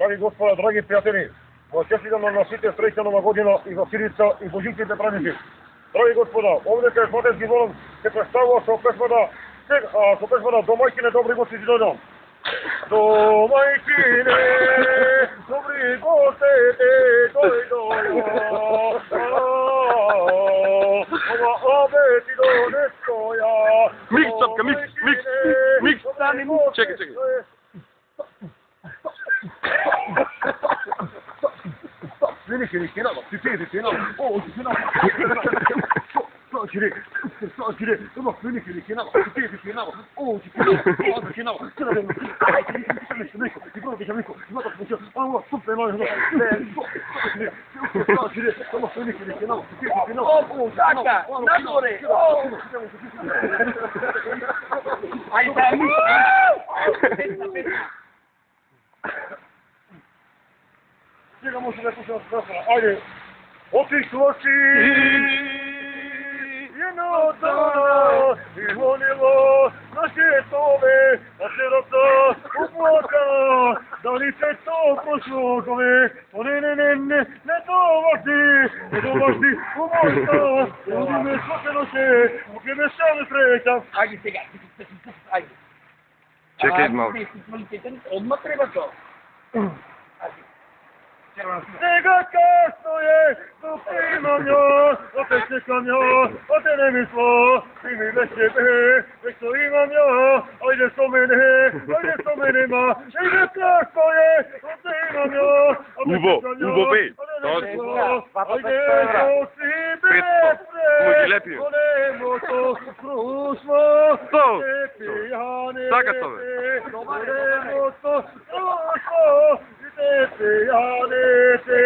Драги господа, драги пријатели, го честитам на сите среќна нова година и Василица и божичните празници. Драги господа, овде кај Златенски волен се представува со песмата Домајчине добри гости си дојдам. Домајчине добри гости дојдоја. Ова обети донесоја. Микс, цапка, микс. Чекај. Свини, кинава, ти кинава, о, ти кинава. Сочири, ама свини кинава, ти кинава, о, ти кинава, Сега може да слушам страшно. Ајде. Отишло едно дана и звонило на шетове, на широко оплака. Дали се то прошлогове? О, не то важни, уморта. Люди ме слушеноше, поке ме шале среќам. Ајде сега, ајде. Чекај малку. Одма треба то. Сега касно е, но примам ја, опет чекам ја, оте не мисло, ти ми беше веќе имам ја, ајде со мене, ма, сега касно е, оте имам ја, Убо, бе, ајде со себе, големото друштво, те пијане, големото друштво, te pianete,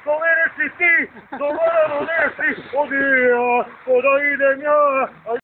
come resti, dove non resti, oddio, podai de mia.